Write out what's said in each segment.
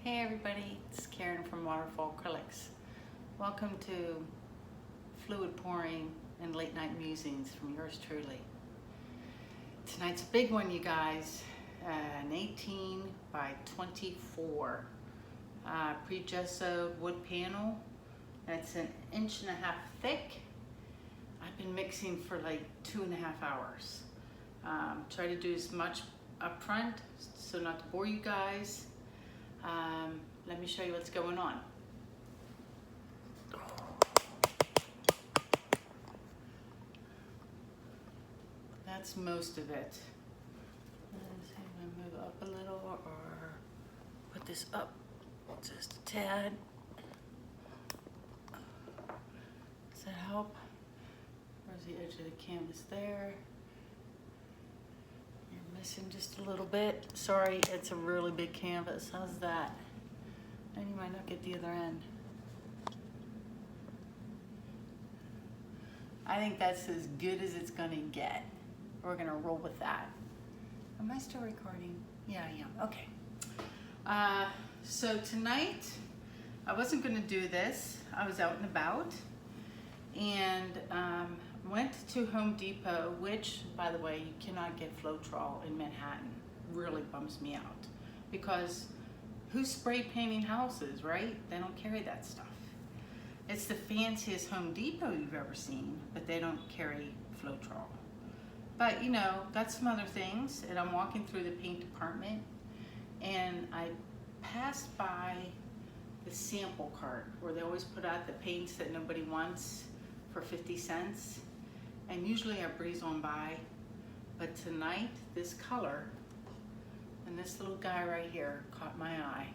Hey everybody, it's Karen from Waterfall Acrylics. Welcome to fluid pouring and late night musings from yours truly. Tonight's a big one, you guys. An 18 by 24 pre-gessoed wood panel. That's an 1.5 inches thick. I've been mixing for like 2.5 hours. Try to do as much up front so not to bore you guys. Let me show you what's going on. That's most of it. I'm gonna move up a little or put this up just a tad. Does that help? Where's the edge of the canvas there? You're missing just a little bit. Sorry, it's a really big canvas. How's that? And you might not get the other end. I think that's as good as it's gonna get. We're gonna roll with that. Am I still recording? Yeah, I am. Okay. So tonight, I wasn't gonna do this. I was out and about and went to Home Depot, which, by the way, you cannot get Floetrol in Manhattan. Really bums me out because who's spray painting houses, right? They don't carry that stuff. It's the fanciest Home Depot you've ever seen, but they don't carry Floetrol. But you know, got some other things, and I'm walking through the paint department, and I passed by the sample cart where they always put out the paints that nobody wants for 50 cents. And usually I breeze on by, but tonight this color and this little guy right here caught my eye.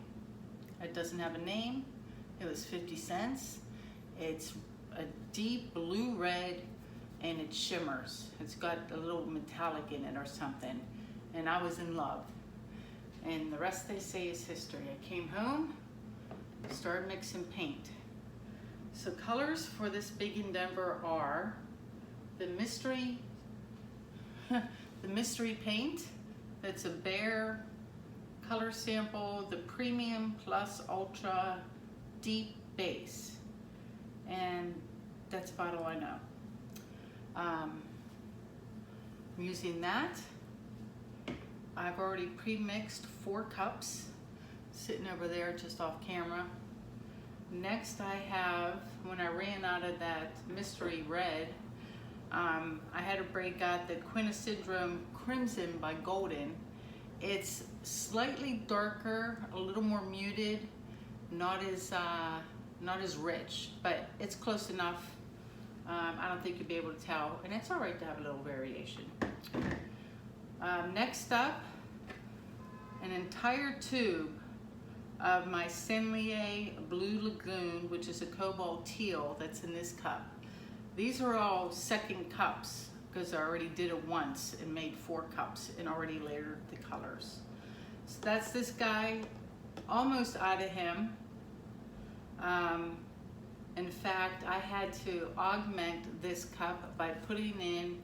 It doesn't have a name. It was 50 cents. It's a deep blue red and it shimmers. It's got a little metallic in it or something. And I was in love. And the rest they say is history. I came home, started mixing paint. So colors for this big endeavor are the mystery paint. That's a bare color sample, the premium plus ultra deep base. And that's about all I know. I'm using that. I've already pre-mixed 4 cups sitting over there just off camera. Next I have, when I ran out of that mystery red, I had to break out the Quinn Acid Crimson by Golden. It's slightly darker, a little more muted, not as rich, but it's close enough. I don't think you'll be able to tell, and it's all right to have a little variation. Next up, an entire tube of my Senlier Blue Lagoon, which is a cobalt teal that's in this cup. These are all second cups because I already did it once and made 4 cups and already layered the colors. So that's this guy, almost out of him. In fact, I had to augment this cup by putting in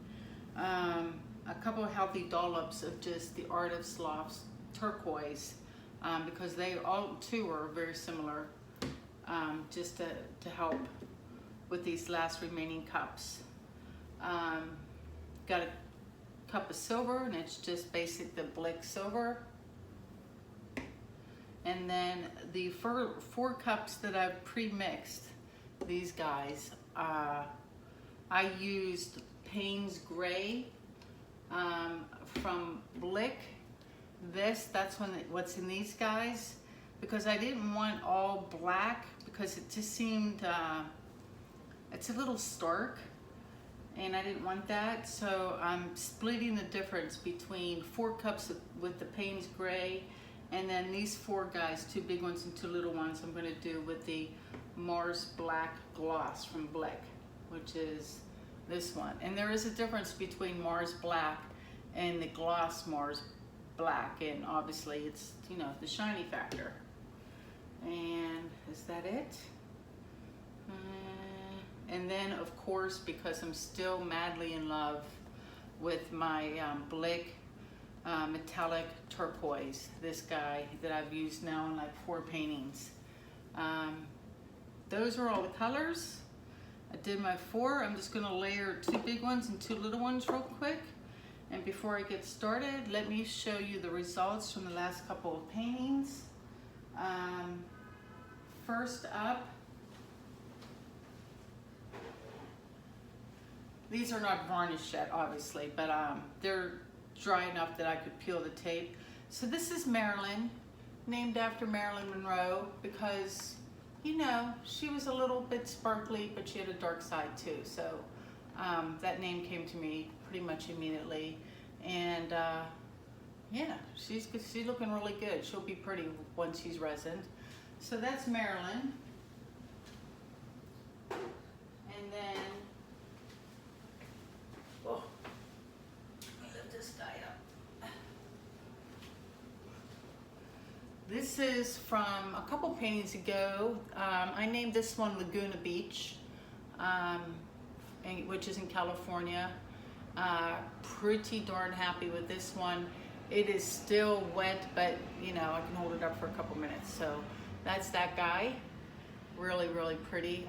a couple of healthy dollops of just the Art of Sloth's turquoise because they all too are very similar, just to help with these last remaining cups. Got a cup of silver, and it's just basic the Blick silver. And then the 4 cups that I've pre-mixed, these guys, I used Payne's Gray from Blick. That's what's in these guys, because I didn't want all black because it just seemed, it's a little stark and I didn't want that. So I'm splitting the difference between 4 cups with the Payne's Gray, and then these 4 guys, 2 big ones and 2 little ones, I'm gonna do with the Mars Black Gloss from Blick, which is this one. And there is a difference between Mars Black and the gloss Mars Black, and obviously it's, you know, the shiny factor. And is that it? And then of course, because I'm still madly in love with my Blick metallic turquoise. This guy that I've used now in like 4 paintings. Those are all the colors. I did my 4. I'm just gonna layer 2 big ones and 2 little ones real quick. And before I get started, let me show you the results from the last couple of paintings. First up, these are not varnished yet, obviously, but they're dry enough that I could peel the tape. So this is Marilyn, named after Marilyn Monroe, because, you know, she was a little bit sparkly, but she had a dark side too. So that name came to me pretty much immediately. And yeah, she's looking really good. She'll be pretty once she's resined. So that's Marilyn. And then, oh, let me lift this guy up. This is from a couple paintings ago. I named this one Laguna Beach, which is in California. Pretty darn happy with this one. It is still wet, but you know, I can hold it up for a couple minutes. So that's that guy. Really, really pretty.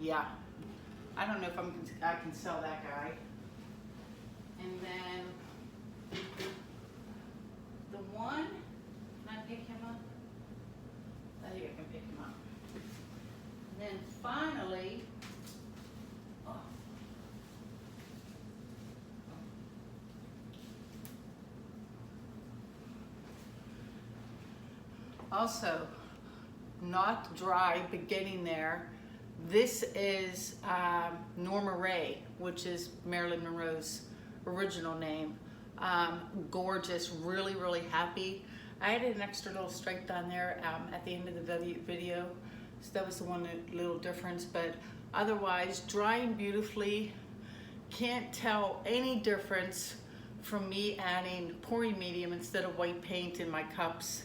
Yeah, I don't know if I can sell that guy. And then the one, can I pick him up? I think I can pick him up. And then finally, also not dry, but getting there. This is Norma Ray, which is Marilyn Monroe's original name. Gorgeous, really, really happy. I added an extra little stripe down there at the end of the video, so that was the one little difference, but otherwise drying beautifully. Can't tell any difference from me adding pouring medium instead of white paint in my cups.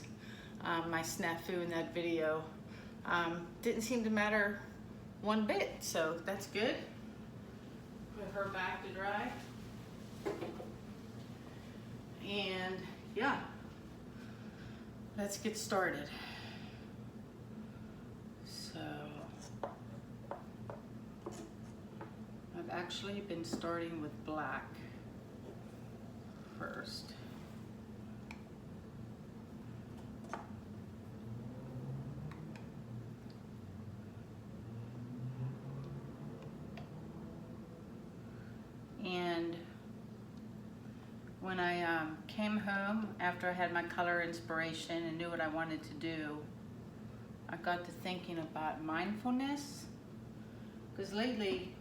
My snafu in that video didn't seem to matter one bit, so that's good. Put her back to dry. And yeah, let's get started. So I've actually been starting with black first. And when I came home after I had my color inspiration and knew what I wanted to do, I got to thinking about mindfulness. Because lately,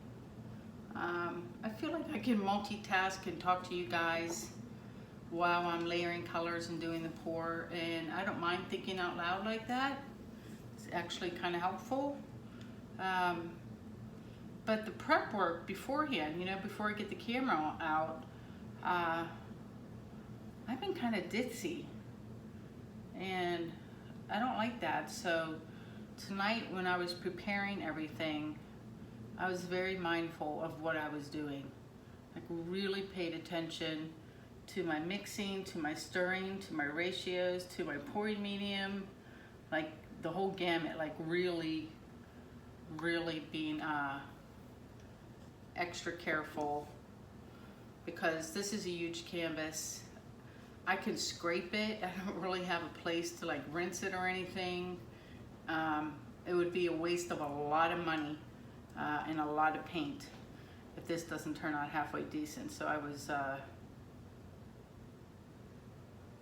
I feel like I can multitask and talk to you guys while I'm layering colors and doing the pour, and I don't mind thinking out loud like that. It's actually kind of helpful. But the prep work beforehand, you know, before I get the camera out, I've been kind of ditzy, and I don't like that. So tonight when I was preparing everything, I was very mindful of what I was doing. Like really paid attention to my mixing, to my stirring, to my ratios, to my pouring medium, like the whole gamut, like really, really being extra careful, because this is a huge canvas. I can scrape it. I don't really have a place to like rinse it or anything. It would be a waste of a lot of money and a lot of paint if this doesn't turn out halfway decent. So I was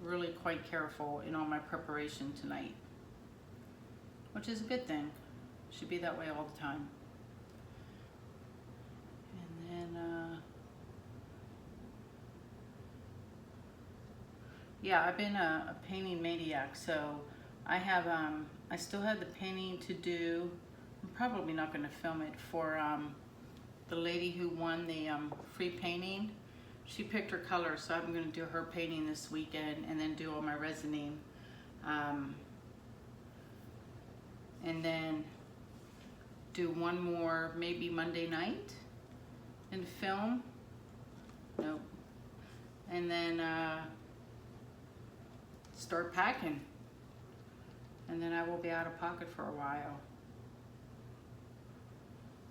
really quite careful in all my preparation tonight, which is a good thing. Should be that way all the time. And then yeah, I've been a painting maniac, so I have I still have the painting to do. I'm probably not going to film it for the lady who won the free painting. She picked her color, so I'm going to do her painting this weekend and then do all my resining. And then do one more maybe Monday night and film. Nope. and then start packing. And then I will be out of pocket for a while.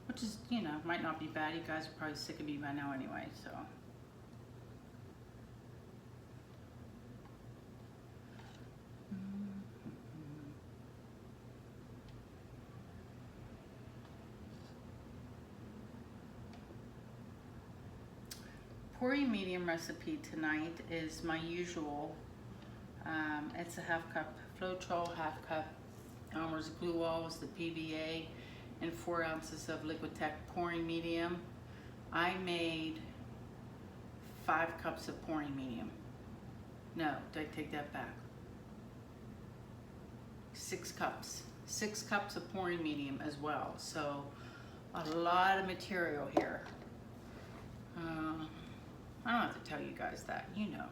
Which is, you know, might not be bad. You guys are probably sick of me by now anyway, so. Pouring medium recipe tonight is my usual. It's a half cup Floetrol, half cup Elmer's Glue Walls, the PVA, and 4 ounces of Liquitex pouring medium. I made 5 cups of pouring medium. No, did I take that back? 6 cups. 6 cups of pouring medium as well. So a lot of material here. I don't have to tell you guys that, you know.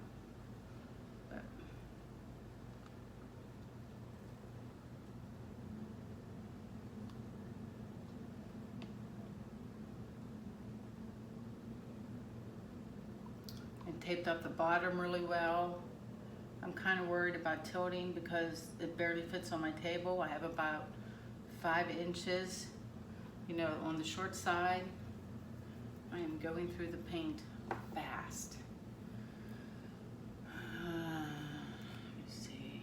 But and taped up the bottom really well. I'm kind of worried about tilting because it barely fits on my table. I have about 5 inches, you know, on the short side. I am going through the paint fast. Let me see.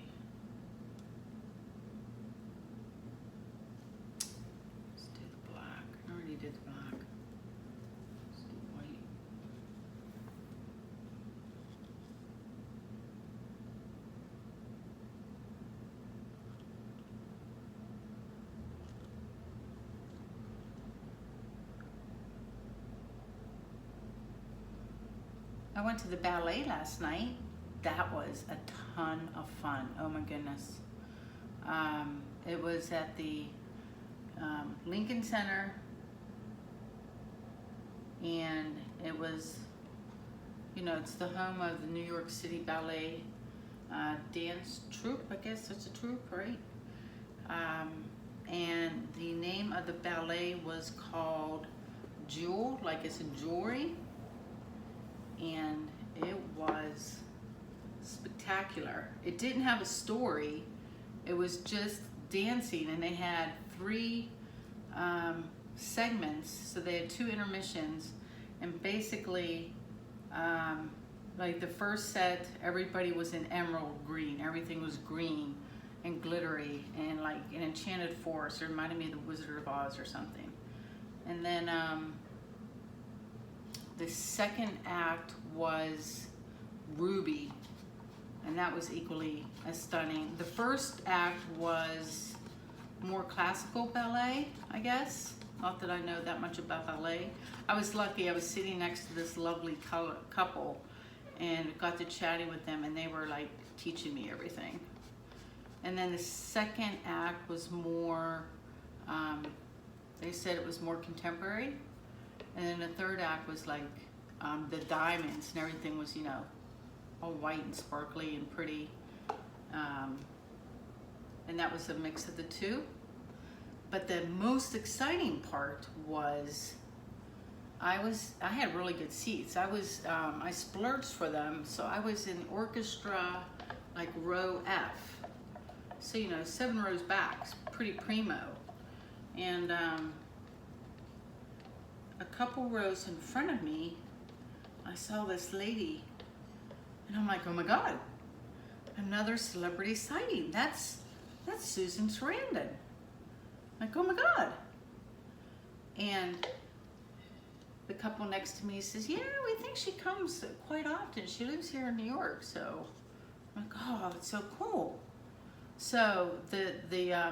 Let's do the black. I already did the black. Let's do white. I went to the ballet last night. That was a ton of fun. Oh my goodness. It was at the Lincoln Center, and it was, you know, it's the home of the New York City Ballet dance troupe. I guess it's a troupe, right? And the name of the ballet was called Jewel, like it's a jewelry. And it was spectacular. It didn't have a story. It was just dancing, and they had 3 segments. So they had 2 intermissions, and basically, like the first set, everybody was in emerald green. Everything was green and glittery and like an enchanted forest. It reminded me of the Wizard of Oz or something. And then the second act was Ruby, and that was equally as stunning. The first act was more classical ballet, I guess. Not that I know that much about ballet. I was lucky. I was sitting next to this lovely couple and got to chatting with them, and they were like teaching me everything. And then the second act was more, they said it was more contemporary. And then the third act was like the diamonds and everything was, you know, all white and sparkly and pretty. And that was a mix of the 2. But the most exciting part was I had really good seats. I splurged for them, so I was in orchestra, like row F. So, you know, 7 rows back, pretty primo. And a couple rows in front of me, I saw this lady, and I'm like, oh my God, another celebrity sighting. That's Susan Sarandon. Like, oh my God. And the couple next to me says, yeah, we think she comes quite often. She lives here in New York. So I'm like, oh, it's so cool. So the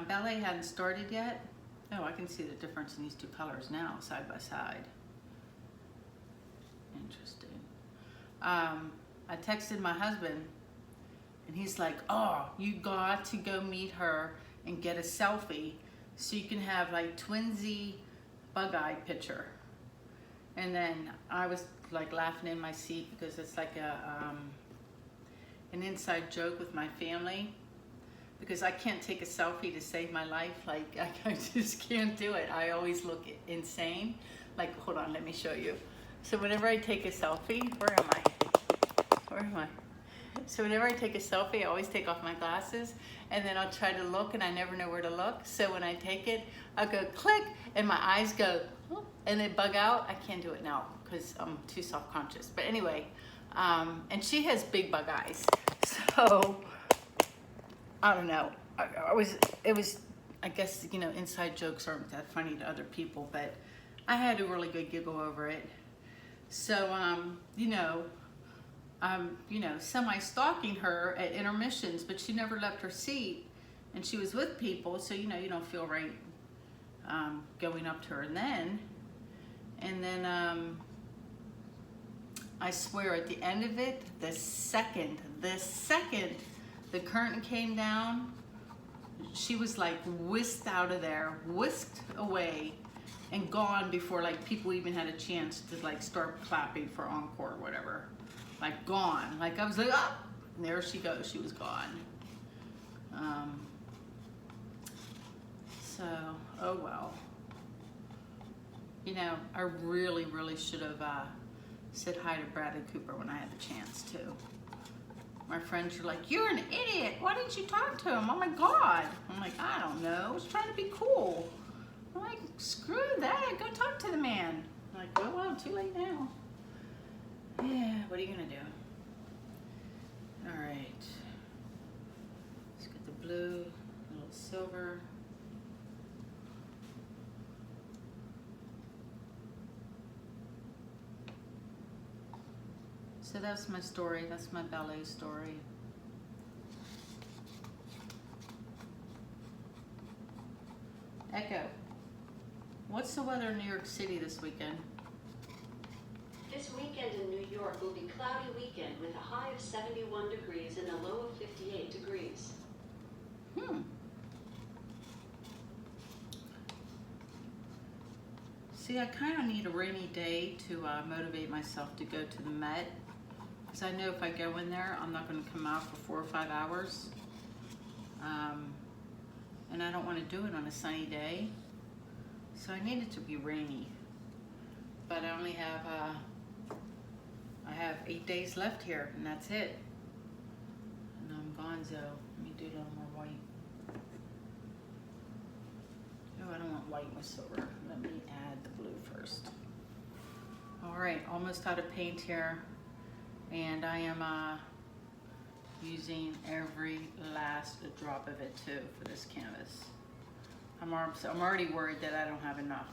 ballet hadn't started yet. Oh, I can see the difference in these 2 colors now, side by side. Interesting. I texted my husband, and he's like, oh, you got to go meet her and get a selfie so you can have like twinsy bug-eye picture. And then I was like laughing in my seat because it's like an inside joke with my family, because I can't take a selfie to save my life. Like, I just can't do it. I always look insane. Like, hold on, let me show you. So whenever I take a selfie, where am I? Where am I? So whenever I take a selfie, I always take off my glasses, and then I'll try to look, and I never know where to look. So when I take it, I'll go click, and my eyes go, and they bug out. I can't do it now because I'm too self-conscious. But anyway, and she has big bug eyes. So I don't know. I guess, you know, inside jokes aren't that funny to other people, but I had a really good giggle over it. So, you know, semi-stalking her at intermissions, but she never left her seat, and she was with people, so, you know, you don't feel right going up to her. And then I swear at the end of it, the second the curtain came down, she was like whisked out of there, whisked away, and gone before like people even had a chance to like start clapping for encore or whatever. Like gone. Like I was like, ah, and there she goes. She was gone. So, oh well. You know, I really, really should have said hi to Bradley Cooper when I had the chance to. My friends were like, "You're an idiot. Why didn't you talk to him? Oh my God." I'm like, I don't know. I was trying to be cool. I'm like, screw that. Go talk to the man. I'm like, oh well, too late now. Yeah, what are you gonna do? All right. Let's get the blue, a little silver. So that's my story. That's my ballet story. Echo. What's the weather in New York City this weekend? This weekend in New York will be cloudy weekend with a high of 71 degrees and a low of 58 degrees. See, I kind of need a rainy day to motivate myself to go to the Met. Because I know if I go in there, I'm not going to come out for 4 or 5 hours. And I don't want to do it on a sunny day. So I need it to be rainy. But I only have, I have 8 days left here, and that's it. And I'm gonzo. Let me do a little more white. No, I don't want white with silver. Let me add the blue first. All right, almost out of paint here. And I am using every last drop of it too for this canvas. I'm already worried that I don't have enough.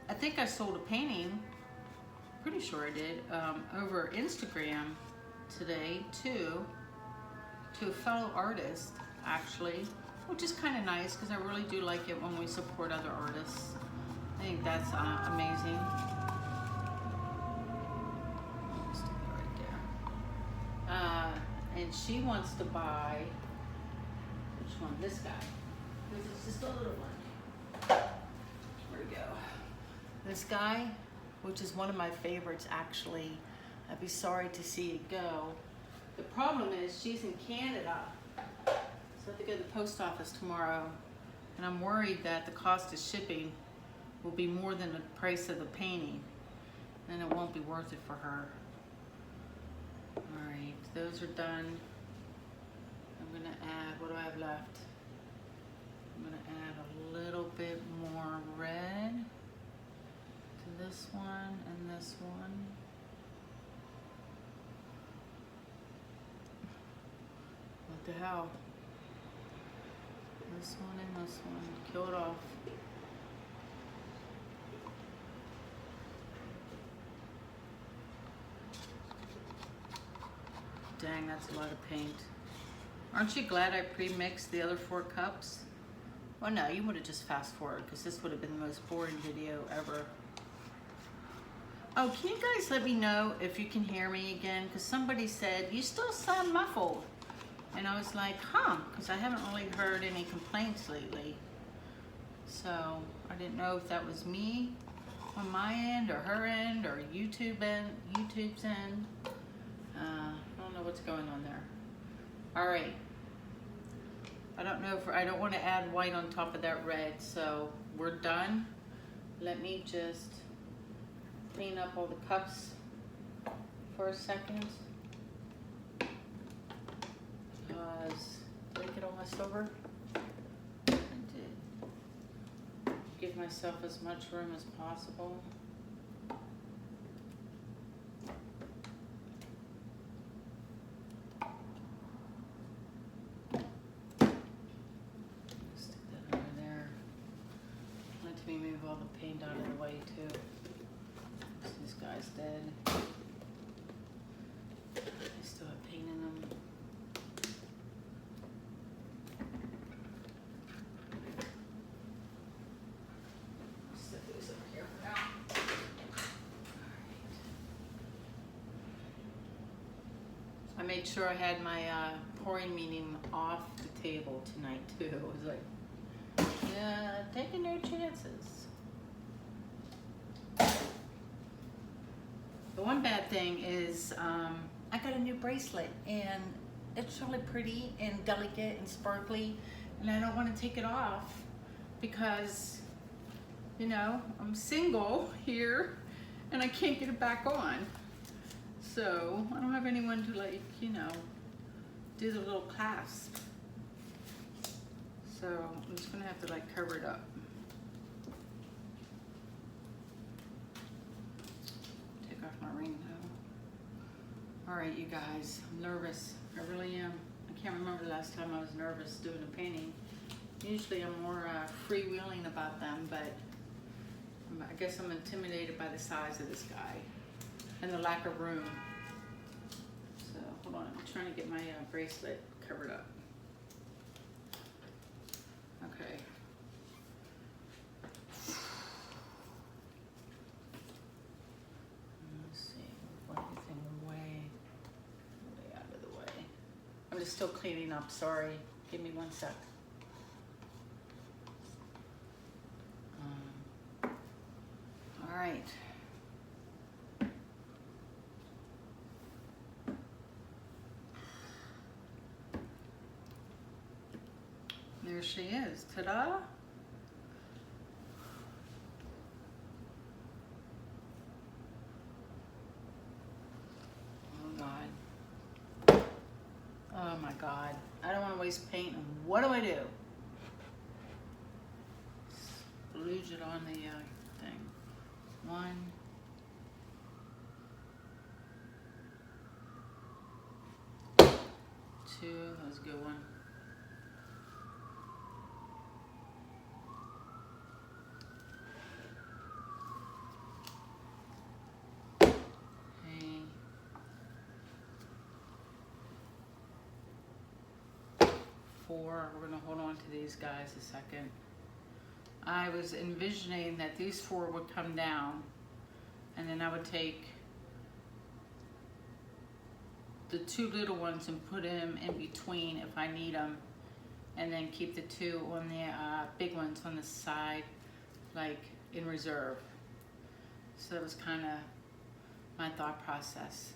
I think I sold a painting, pretty sure I did, over Instagram today to a fellow artist, actually, which is kind of nice because I really do like it when we support other artists. I think that's amazing. Stick it right there. And she wants to buy, which one? This guy. Because it's just a little one. Where'd it go? This guy, which is one of my favorites, actually. I'd be sorry to see it go. The problem is she's in Canada, so I have to go to the post office tomorrow, and I'm worried that the cost of shipping will be more than the price of the painting, and it won't be worth it for her. All right, those are done. I'm gonna add, what do I have left? I'm gonna add a little bit more red to this one and this one. What the hell? This one and this one. Kill it off. Dang, that's a lot of paint. Aren't you glad I pre-mixed the other 4 cups? Well, no, you would have just fast forward because this would have been the most boring video ever. Oh, can you guys let me know if you can hear me again? Because somebody said, you still sound muffled. And I was like, huh, because I haven't really heard any complaints lately. So I didn't know if that was me on my end or her end or YouTube's end. I don't know what's going on there. All right. I don't know if I don't want to add white on top of that red, so we're done. Let me just clean up all the cups for a second. Because did I get all my silver? I did. Give myself as much room as possible. Stick that over there. Let me move all the paint out of the way too. This guy's dead. I still have paint in them. Set those up here for now. I made sure I had my pouring medium off the table tonight too. It was like, yeah, taking no chances. The one bad thing is I got a new bracelet and it's really pretty and delicate and sparkly, and I don't want to take it off because, you know, I'm single here and I can't get it back on. So I don't have anyone to, like, you know, do the little clasp. So I'm just gonna have to like cover it up. Take off my ring though. All right, you guys, I'm nervous. I really am. I can't remember the last time I was nervous doing a painting. Usually I'm more freewheeling about them, but I guess I'm intimidated by the size of this guy and the lack of room. So hold on, I'm trying to get my bracelet covered up. Okay. Let's see, put everything way out of the way. I'm just still cleaning up, sorry. Give me 1 sec. All right. There she is, ta-da. Oh God. Oh my God. I don't want to waste paint. What do I do? Splooge it on the thing. 1. 2, that was a good one. 4. We're gonna hold on to these guys a second. I was envisioning that these 4 would come down, and then I would take the 2 little ones and put them in between if I need them, and then keep the 2 on the big ones on the side, like in reserve. So that was kind of my thought process.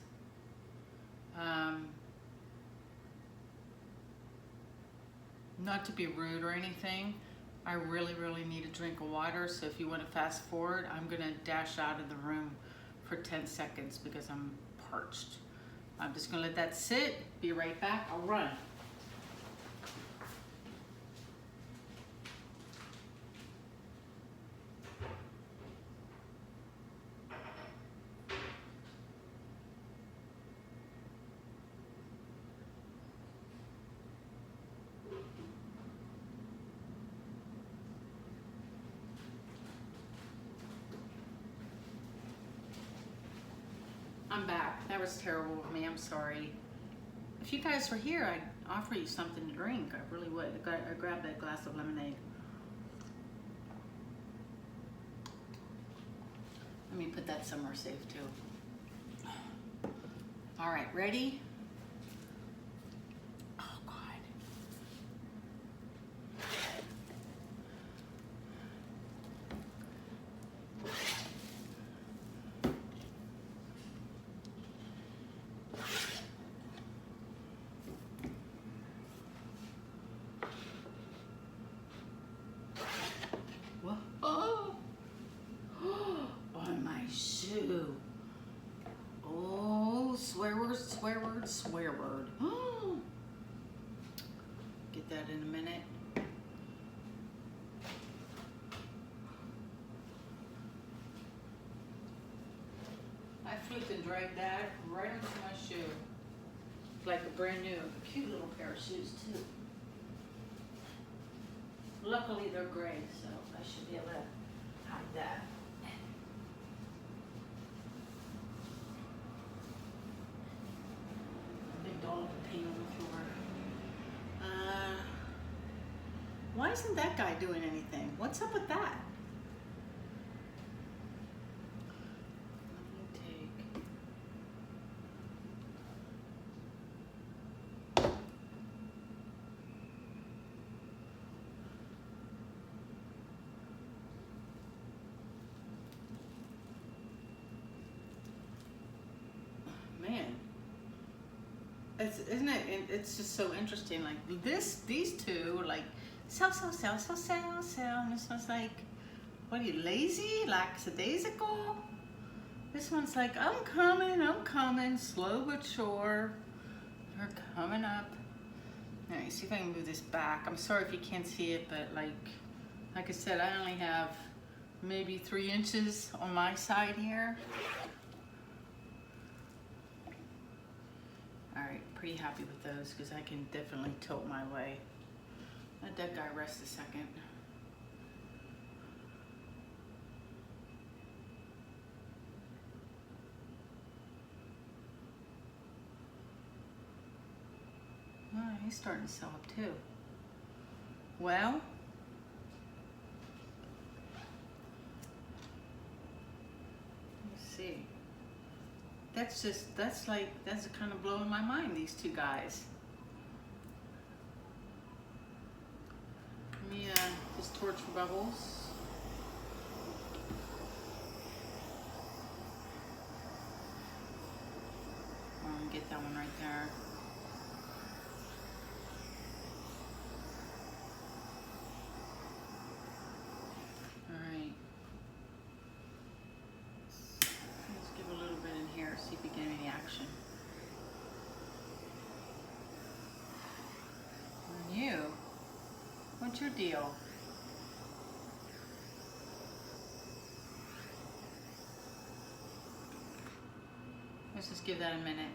Not to be rude or anything, I really need a drink of water, so if you want to fast forward, I'm gonna dash out of the room for 10 seconds because I'm parched. I'm just gonna let that sit, be right back, I'll run. I'm back. That was terrible of me. I'm sorry. If you guys were here, I'd offer you something to drink. I really would. I grabbed that glass of lemonade. Let me put that somewhere safe too. All right, ready? Oh God. word? Swear word. Get that in a minute. I flipped and dragged that right into my shoe. Like a brand new, cute little pair of shoes too. Luckily they're gray, so I should be able to hide that. Big dog peeing on the floor. Why isn't that guy doing anything? What's up with that? Isn't it? It's just so interesting. Like these two are like sell, and this one's like, what are you, lazy, lackadaisical? This one's like, I'm coming, slow but sure. They're coming up. All right, see if I can move this back. I'm sorry if you can't see it, but like I said, I only have maybe 3 inches on my side here. All right, pretty happy with those because I can definitely tilt my way. Let that guy rest a second. Oh, he's starting to sell up too. Well, let's see. That's kind of blowing my mind, these two guys. Let me just torch for bubbles. Get that one right there. All right. Let's give a little bit in here, see if we get any action. And you, what's your deal? Let's just give that a minute.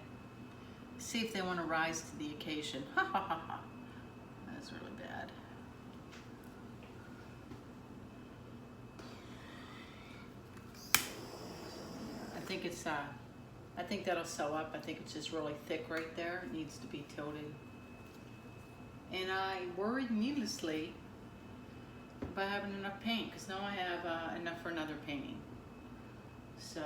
See if they want to rise to the occasion. Ha ha ha ha. That's really bad. I think that'll sew up. I think it's just really thick right there. It needs to be tilted. And I worried needlessly about having enough paint, because now I have enough for another painting. So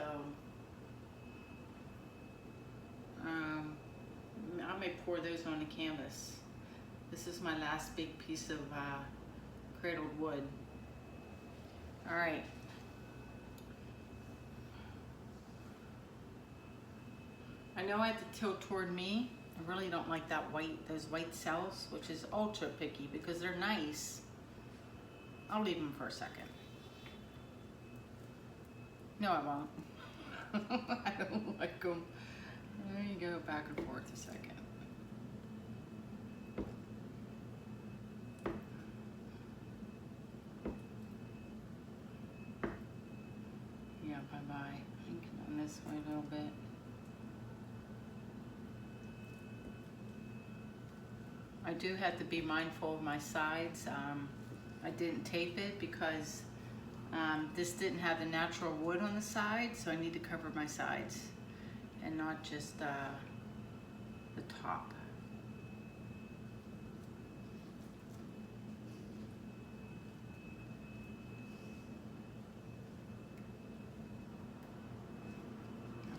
I may pour those on the canvas. This is my last big piece of cradled wood. All right. I know I have to tilt toward me. I really don't like that those white cells, which is ultra picky because they're nice. I'll leave them for a second. No, I won't. I don't like them. There you go, back and forth a second. Yeah, bye-bye. Come on this way a little bit. I do have to be mindful of my sides. I didn't tape it because this didn't have the natural wood on the side, so I need to cover my sides and not just the top.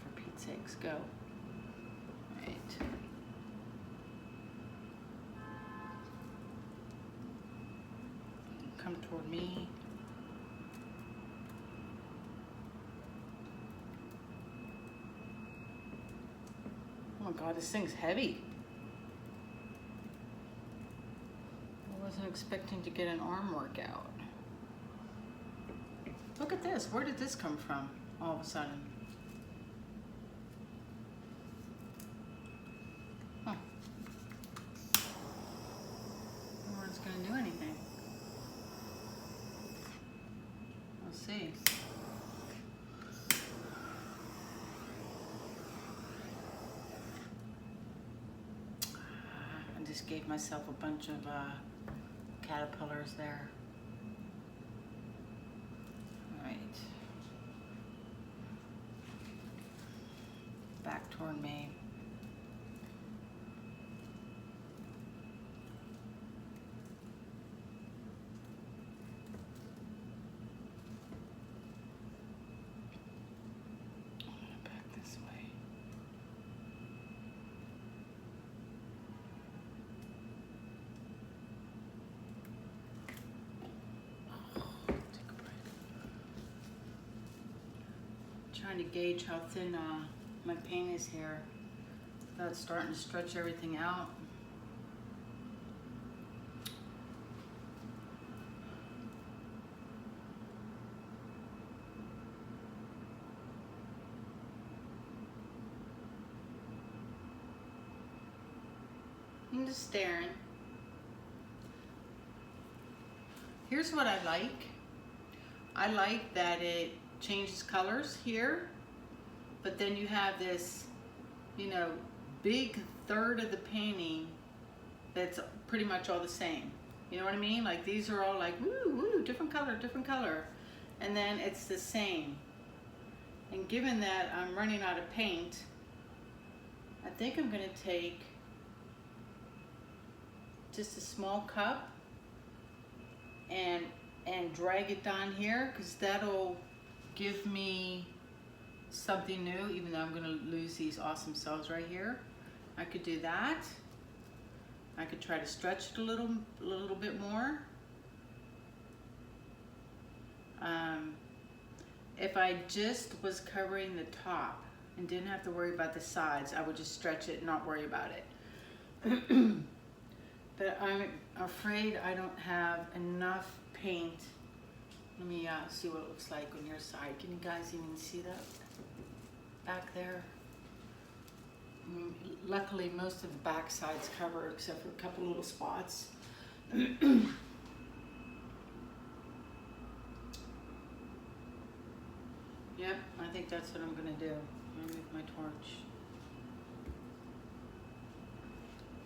For Pete's sakes, go. Right. Come toward me. Oh my God, this thing's heavy. I wasn't expecting to get an arm workout. Look at this, where did this come from all of a sudden? see. I just gave myself a bunch of caterpillars there. All right. Back toward me. Back this way. Take a break. Trying to gauge how thin my paint is here without starting to stretch everything out. I'm just staring. Here's what I like. I like that it changes colors here, but then you have this, you know, big third of the painting that's pretty much all the same. You know what I mean? Like these are all like, woo, woo, different color. And then it's the same. And given that I'm running out of paint, I think I'm gonna take just a small cup and drag it down here, because that'll give me something new, even though I'm gonna lose these awesome cells right here. I could do that. I could try to stretch it a little bit more. If I just was covering the top and didn't have to worry about the sides, I would just stretch it and not worry about it. But I'm afraid I don't have enough paint. Let me see what it looks like on your side. Can you guys even see that back there? Luckily, most of the back side's covered except for a couple little spots. Yep, I think that's what I'm gonna do. I'm gonna move my torch.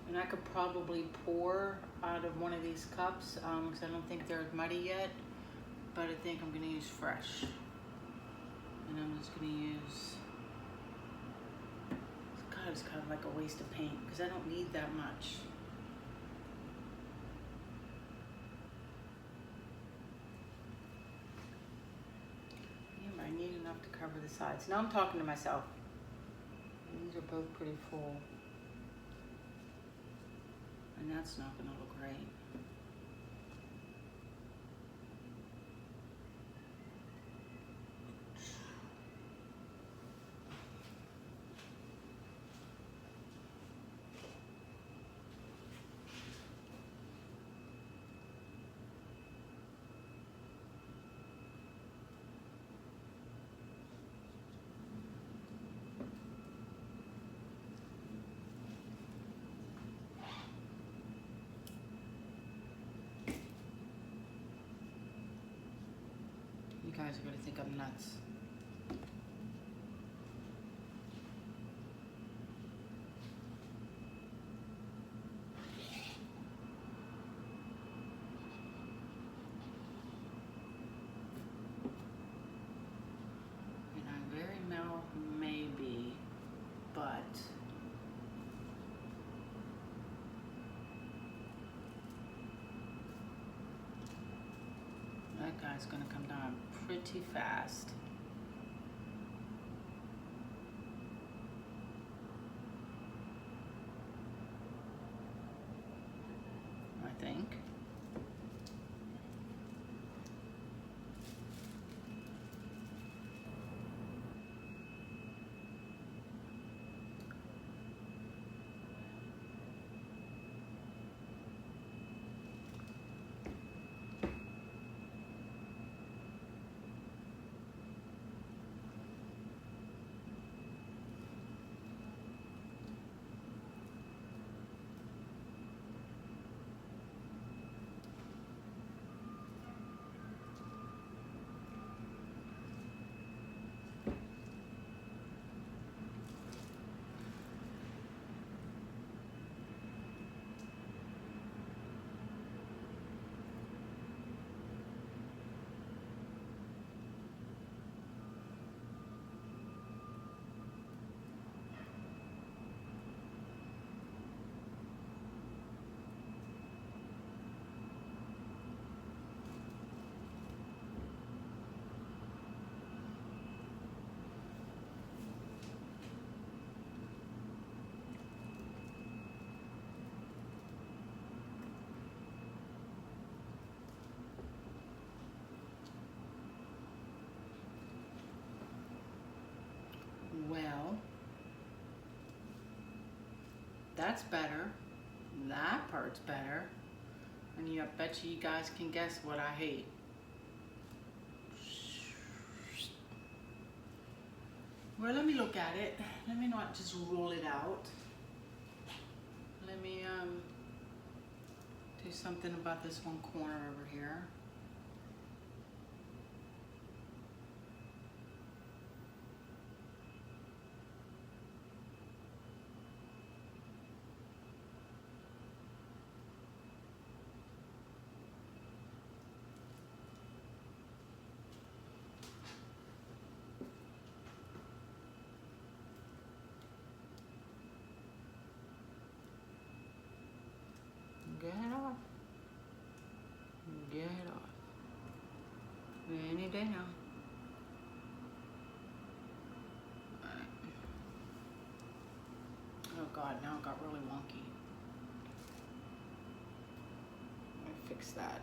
And I could probably pour out of one of these cups, because I don't think they're muddy yet, but I think I'm gonna use fresh. And I'm just gonna use, God, it's kind of like a waste of paint, because I don't need that much. Yeah, but I need enough to cover the sides. Now I'm talking to myself. These are both pretty full. And that's not going to look right. You guys are going to think I'm nuts. And I'm very mellow, maybe, but that guy's going to come down pretty fast. I think. That's better. That part's better. And I bet you guys can guess what I hate. Well, let me look at it. Let me not just roll it out. Let me do something about this one corner over here. Get it off. Get it off. Any day now. Alright. Oh God, now it got really wonky. Let me fix that.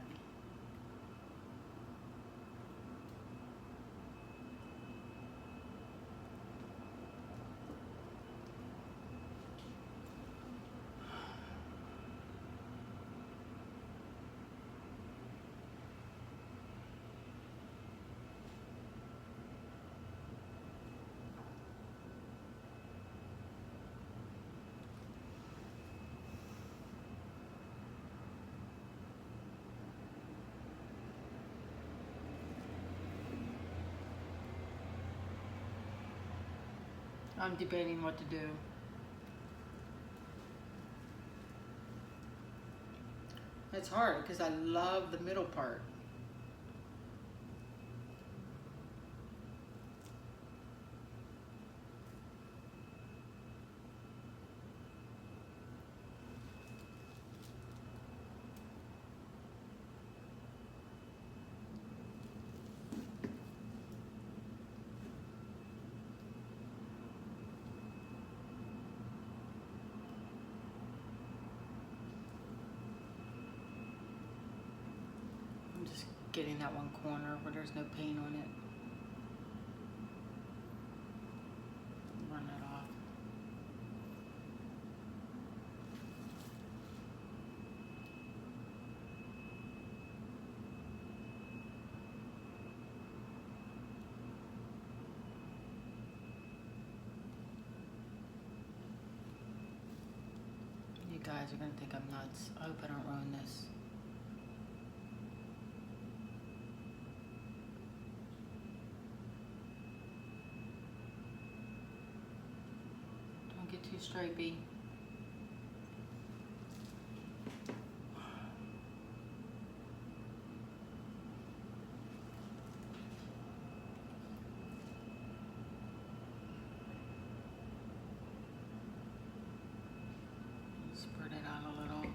I'm debating what to do. It's hard because I love the middle part. Just getting that one corner where there's no paint on it. Run it off. You guys are gonna think I'm nuts. I hope I don't ruin this. Get too stripey. Spread it out a little.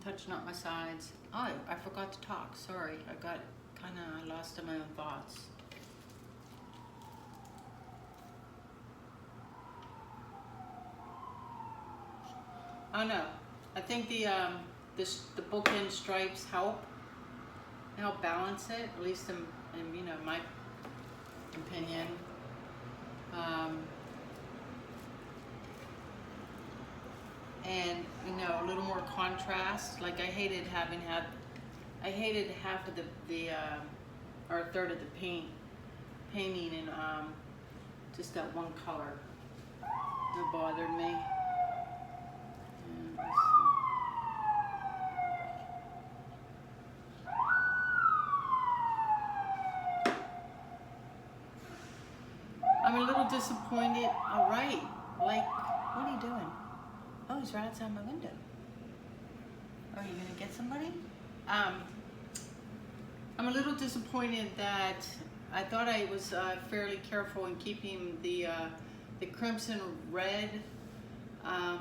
touching up my sides. Oh, I forgot to talk. Sorry, I got kind of lost in my own thoughts. I don't know. I think the bookend stripes help balance it, at least in you know, my opinion. And you know, a little more contrast. Like I hated half of the or a third of the painting in just that one color. It bothered me. I'm a little disappointed. All right, like, what are you doing? Oh, he's right outside my window. Are you gonna get somebody? I'm a little disappointed that I thought I was fairly careful in keeping the crimson red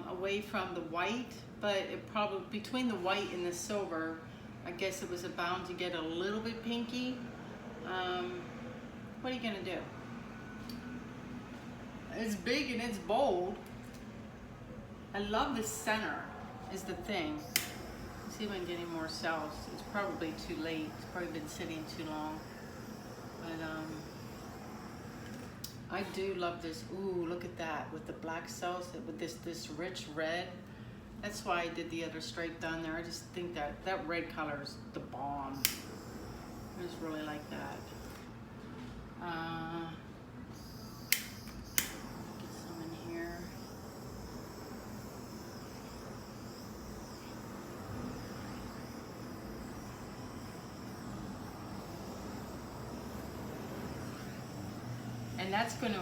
away from the white, but it probably, between the white and the silver, I guess it was bound to get a little bit pinky. What are you gonna do? It's big and it's bold. I love the center is the thing. Let's see if I can get any more cells. It's probably too late. It's probably been sitting too long. But I do love this. Ooh, look at that with the black cells with this rich red. That's why I did the other stripe down there. I just think that red color is the bomb. I just really like that. Get some in here. And that's going to,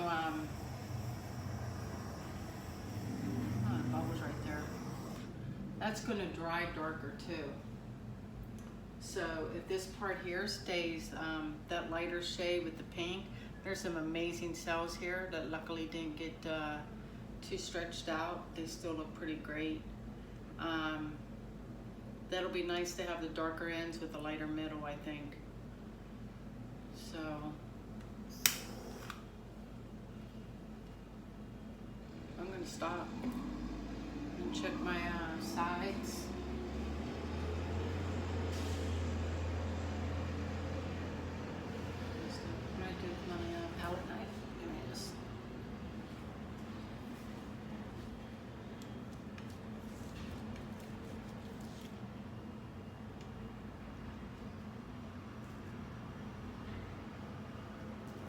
bubbles right there. That's going to dry darker too. So if this part here stays that lighter shade with the pink, there's some amazing cells here that luckily didn't get too stretched out. They still look pretty great. That'll be nice to have the darker ends with the lighter middle, I think. So. I'm going to stop and check my sides. What do I do with my palette knife? Give me this.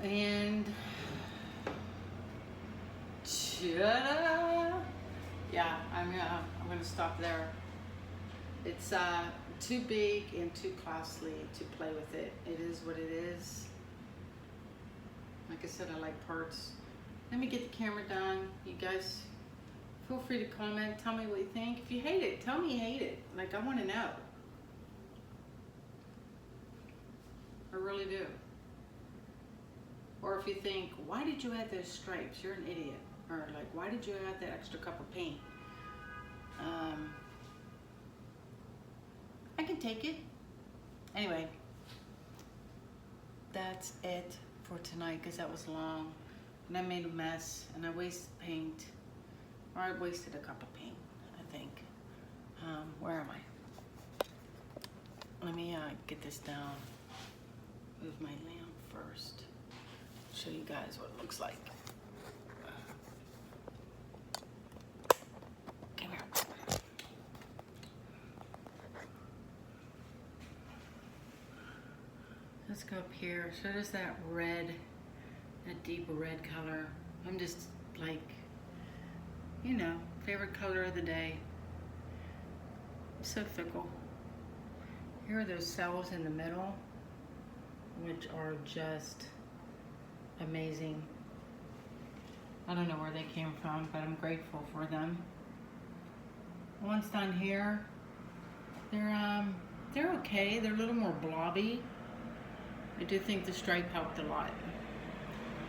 And yeah, I'm gonna stop there. It's too big and too costly to play with it. It is what it is. Like I said, I like parts. Let me get the camera done. You guys feel free to comment. Tell me what you think. If you hate it, tell me you hate it. Like, I want to know. I really do. Or if you think, why did you add those stripes? You're an idiot. Or like, why did you add that extra cup of paint? I can take it. Anyway, that's it for tonight because that was long. And I made a mess and I wasted paint. Or I wasted a cup of paint, I think. Where am I? Let me get this down. Move my lamp first. Show you guys what it looks like. Come here. Let's go up here. So there's that red, that deep red color. I'm just like, you know, favorite color of the day. So fickle. Here are those cells in the middle, which are just amazing. I don't know where they came from, but I'm grateful for them. Ones down here, they're okay. They're a little more blobby. I do think the stripe helped a lot.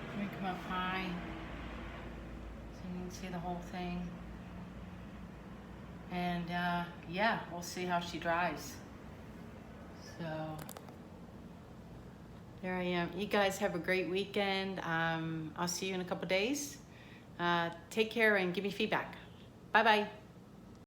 Let me come up high so you can see the whole thing. And yeah, we'll see how she drives. So there I am. You guys have a great weekend. I'll see you in a couple days. Take care and give me feedback. Bye-bye.